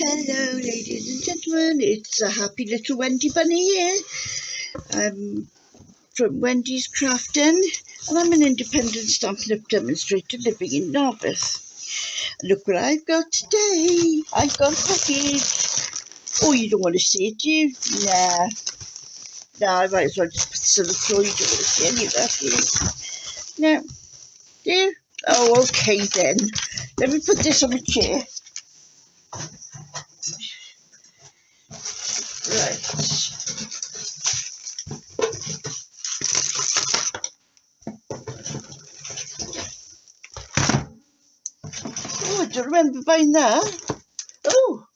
Hello ladies and gentlemen, it's a happy little Wendy bunny here. I'm from Wendy's Crafting and I'm an independent Stampin' Up demonstrator living in Narberth. Look what I've got today. I've got a package. Oh, you don't want to see it, do you? Nah, I might as well just put this on the floor. You don't want to see any of that, do you? No. Do you? Oh, okay then. Let me put this on the chair. Right. Oh, I don't remember buying that. Oh,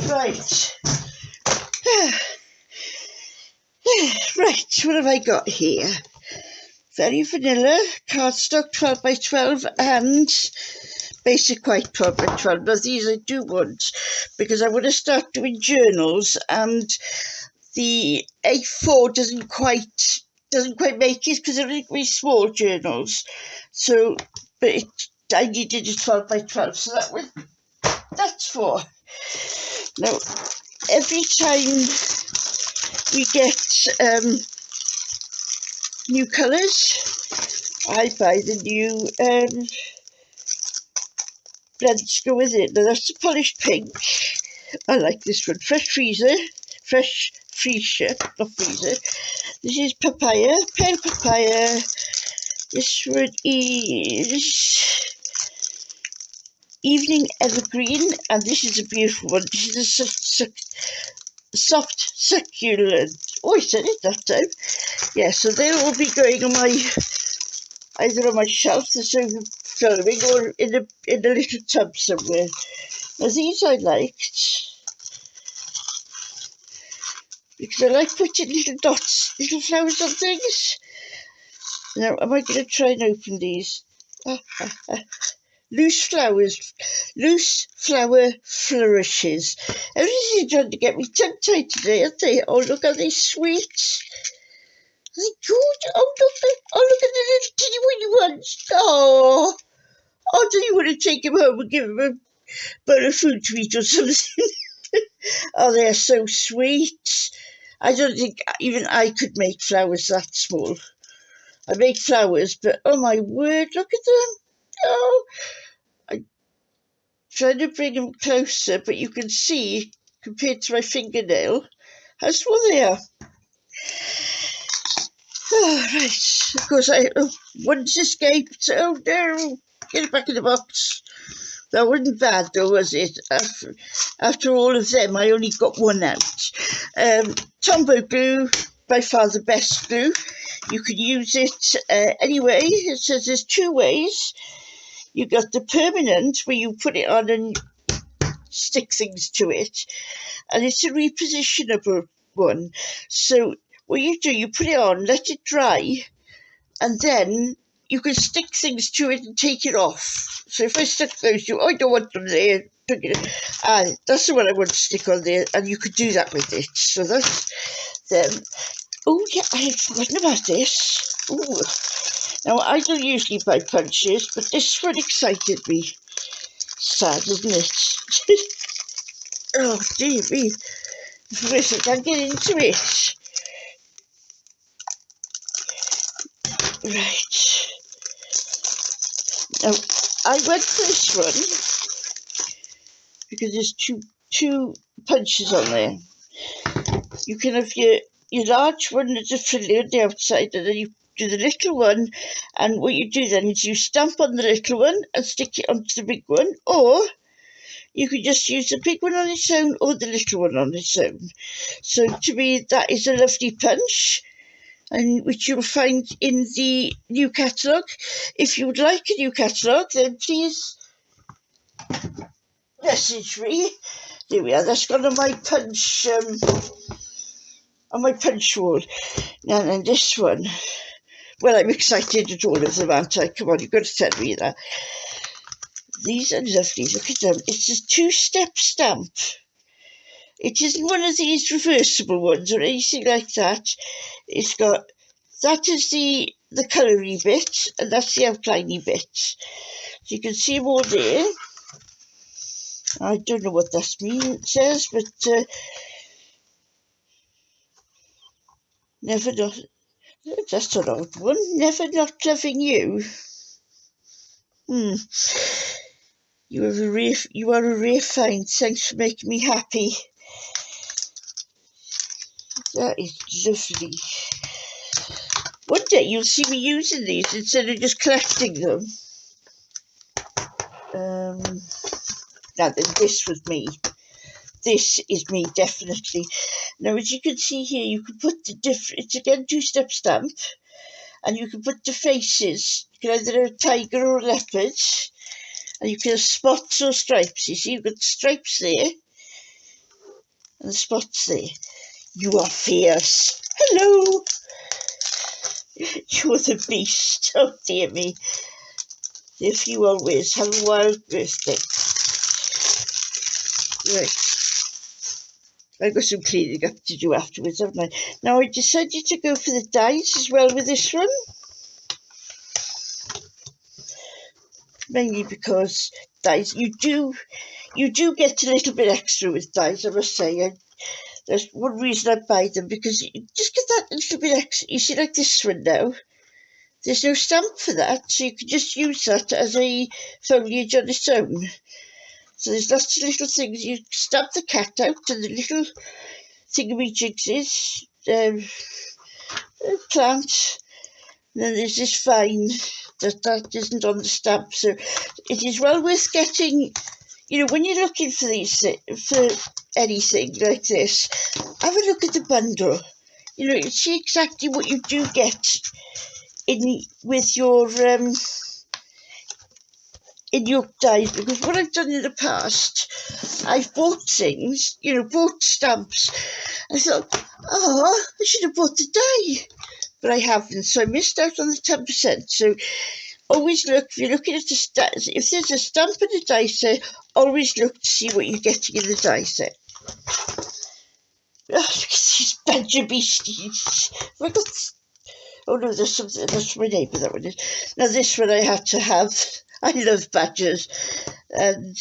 right. Right, what have I got here? Very vanilla, cardstock 12 by 12 and basic white 12 by 12. Now these I do want because I want to start doing journals and the A4 doesn't quite make it because they're really small journals. So, but I needed a 12 by 12, so that's for. Now, every time we get new colours, I buy the new blends to go with it. Now that's the polished pink. I like this one. Fresh freezer, not freezer. This is papaya, pale papaya. This one is evening evergreen, and this is a beautiful one. This is a soft succulent. Oh, I said it that time. Yeah, so they'll all be going on either on my shelf that's overflowing or in a little tub somewhere. Now these I liked because I like putting little dots, little flowers on things. Now, am I going to try and open these? Loose flower flourishes. Everybody's trying to get me tongue-tied today, aren't they? Oh, look, are they sweet? Are they good? Oh, look at the little teeny weeny ones. Oh, do you want to take him home and give him a bowl of food to eat or something? Oh, they're so sweet. I don't think even I could make flowers that small. I make flowers, but oh my word, look at them. Oh, I'm trying to bring them closer, but you can see, compared to my fingernail, how small they are. Oh, right. Of course, one's escaped. Oh no, get it back in the box. That wasn't bad though, was it? After all of them, I only got one out. Tombow glue, by far the best glue. You can use it anyway. It says there's two ways. You got the permanent, where you put it on and stick things to it. And it's a repositionable one. So what you do, you put it on, let it dry, and then you can stick things to it and take it off. So if I stick those to, I don't want them there. That's the one I want to stick on there, and you could do that with it. So that's them. Oh yeah, I had forgotten about this. Ooh. Now I don't usually buy punches, but this one excited me. Sad, isn't it? Oh dear me. First I can't get into it. Right. Now I went for this one because there's two punches on there. You can have your large one that's a frilly on the outside, and then you do the little one, and what you do then is you stamp on the little one and stick it onto the big one, or you can just use the big one on its own or the little one on its own. So to me that is a lovely punch, and which you'll find in the new catalogue. If you would like a new catalogue, then please message me. There we are, that's gone on my punch wall. Now then, this one, well, I'm excited at all of them, aren't I? Come on, you've got to tell me that. These are lovely, look at them. It's a two-step stamp. It isn't one of these reversible ones or anything like that. It's got, that is the coloury bit, and that's the outliney bit. So you can see them all there. I don't know what that means, it says, but never not, that's an odd one, never not loving you. You are a rare find, thanks for making me happy. That is lovely. One day you'll see me using these instead of just collecting them. Now then, this was me. This is me, definitely. Now, as you can see here, you can put the different, it's again 2-step stamp, and you can put the faces. You can either have a tiger or a leopard, and you can have spots or stripes. You see, you've got the stripes there, and the spots there. You are fierce. Hello! You're the beast. Oh, dear me. If you always have a wild birthday. Right. I've got some cleaning up to do afterwards, haven't I? Now, I decided to go for the dies as well with this one. Mainly because dies, you do get a little bit extra with dies, I must say. That's one reason I buy them, because you just get that little bit extra. You see, like this one now, there's no stamp for that, so you can just use that as a foliage on its own. So there's lots of little things. You stamp the cat out and the little thingamajigsies, plant. And then there's this vine that isn't on the stamp. So it is well worth getting, you know, when you're looking for these, for anything like this, have a look at the bundle. You know, you see exactly what you do get in with your in your dies, because what I've done in the past, I've bought things, you know, bought stamps. I thought, oh, I should have bought the die, but I haven't, so I missed out on the 10%. So always look, if you're looking at the stamps, if there's a stamp in the die set, always look to see what you're getting in the die set. Oh, look at these badger beasties. Oh, oh no, there's something, that's my neighbour, that one is. Now this one I had to have. I love badgers, and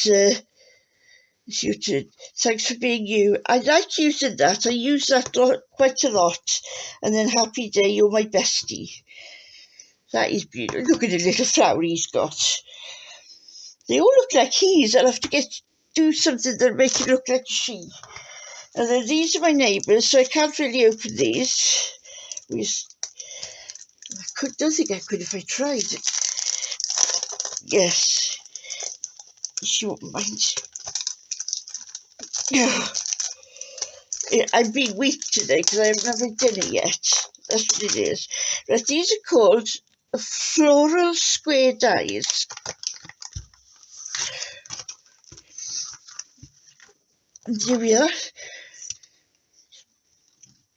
thanks for being you. I like using that. I use that quite a lot. And then happy day, you're my bestie. That is beautiful. Look at the little flower he's got. They all look like he's. I'll have to do something that make it look like a she. And then these are my neighbours, so I can't really open these. Don't think I could if I tried. Yes, she won't mind. I'm being weak today because I haven't had dinner yet. That's what it is. Right, these are called floral square dies. And here we are.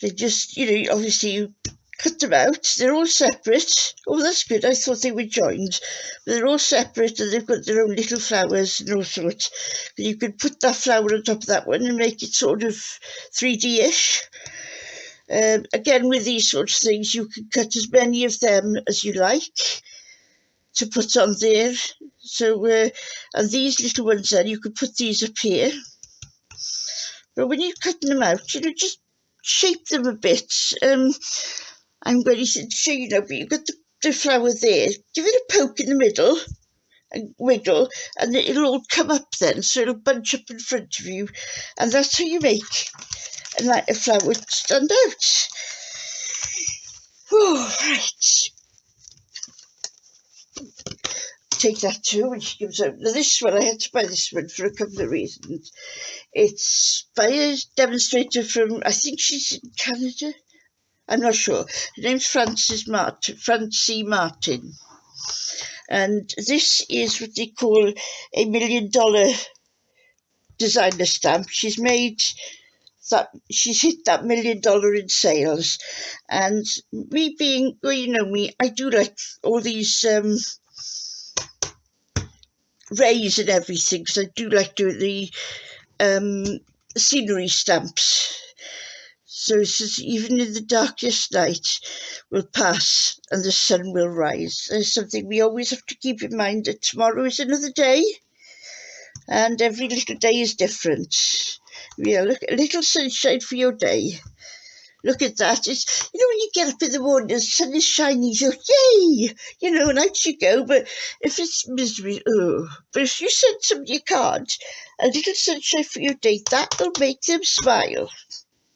They just, you know, obviously you cut them out. They're all separate. Oh, that's good. I thought they were joined. But they're all separate, and they've got their own little flowers and all sorts. And you could put that flower on top of that one and make it sort of 3D-ish. Again, with these sorts of things, you can cut as many of them as you like to put on there. So, and these little ones then, you could put these up here. But when you're cutting them out, you know, just shape them a bit. I'm going to show you now, but you've got the flower there. Give it a poke in the middle and wiggle, and it'll all come up then, so it'll bunch up in front of you. And that's how you make a flower stand out. Oh, right. Take that too when she comes out. Now this one, I had to buy this one for a couple of reasons. It's by a demonstrator from, I think she's in Canada. I'm not sure. Her name's Francie Martin. And this is what they call a $1 million designer stamp. She's made that, she's hit that $1 million in sales. And me being, well, you know me, I do like all these rays and everything, because I do like doing the scenery stamps. So it says, even in the darkest night will pass and the sun will rise. There's something we always have to keep in mind, that tomorrow is another day. and every little day is different. Yeah, look, a little sunshine for your day. Look at that. It's, you know, when you get up in the morning, the sun is shining, you go, yay! You know, and out you go. But if it's misery, oh. But if you send somebody a card, a little sunshine for your day, that'll make them smile.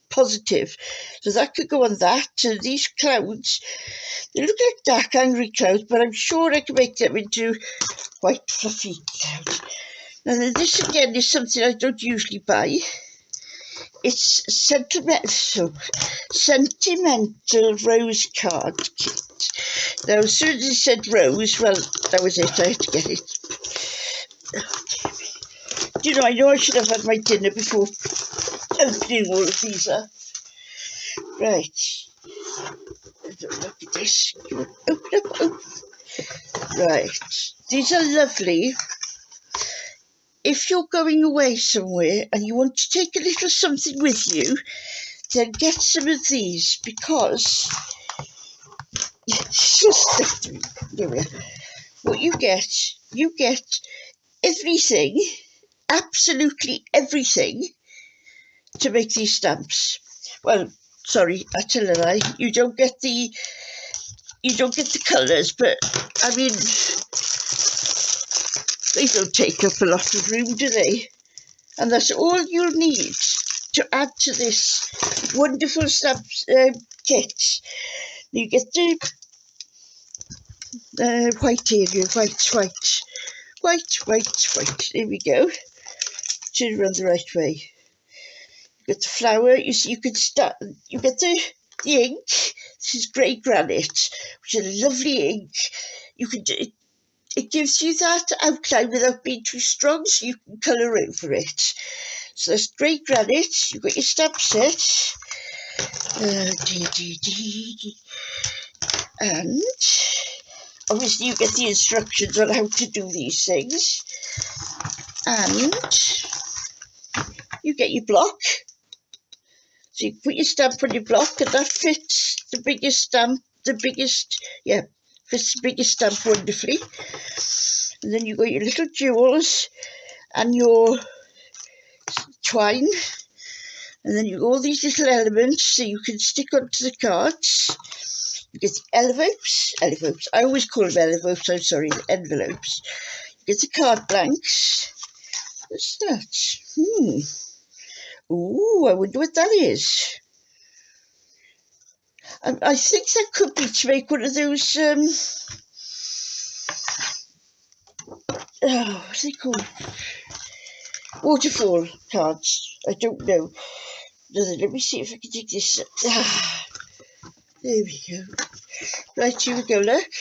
Positive. So that could go on that. And these clouds, they look like dark, angry clouds, but I'm sure I can make them into white, fluffy clouds. Now, this again is something I don't usually buy. It's sentimental rose card kit. Now, as soon as it said rose, well, that was it. I had to get it. Do you know I should have had my dinner before opening all of these up. Right. Look at this. Open up. Right. These are lovely. If you're going away somewhere and you want to take a little something with you, then get some of these, because here we are. What you get everything, absolutely everything, to make these stamps. Well, sorry, I tell a lie. You don't get the colours, but I mean, they don't take up a lot of room, do they? And that's all you'll need to add to this wonderful stamp kit. You get the white area, white. There we go. Turn around the right way. You get the flower. You see, you can start. You get the ink. This is grey granite, which is a lovely ink. You can do. It gives you that outline without being too strong, so you can colour over it. So that's grey granite. You've got your stamp set. And obviously you get the instructions on how to do these things. And you get your block. So you put your stamp on your block, and that fits the biggest stamp, fits the biggest stamp wonderfully. And then you've got your little jewels and your twine. And then you've got all these little elements so you can stick onto the cards. You get the envelopes. I always call them envelopes, I'm sorry, the envelopes. You get the card blanks. What's that? Ooh, I wonder what that is. I think that could be to make one of those, what are they called? Waterfall cards. I don't know. Let me see if I can dig this up. There we go. Right, here we go, look.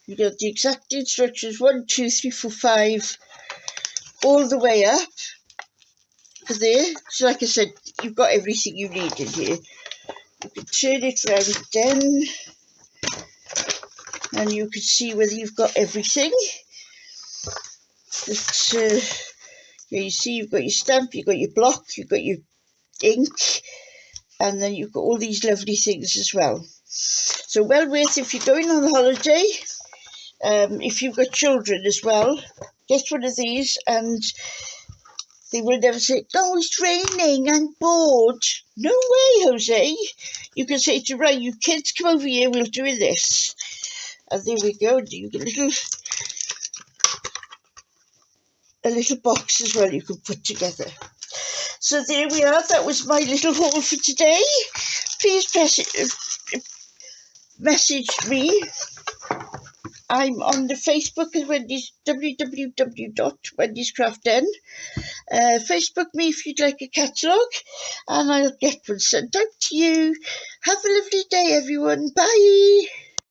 You got the exact instructions, 1, 2, 3, 4, 5, all the way up to there. So like I said, you've got everything you need in here. You can turn it round then, and you can see whether you've got everything. You see you've got your stamp, you've got your block, you've got your ink, and then you've got all these lovely things as well. So well worth if you're going on holiday. If you've got children as well, get one of these and they will never say, "Oh, it's raining, I'm bored." No way, Jose. You can say to right, you kids come over here, we're doing this. And there we go. You get a little box as well you can put together. So there we are. That was my little haul for today. Please message me. I'm on the Facebook as Wendy's, www.wendyscraftden. Facebook me if you'd like a catalogue, and I'll get one sent out to you. Have a lovely day, everyone. Bye.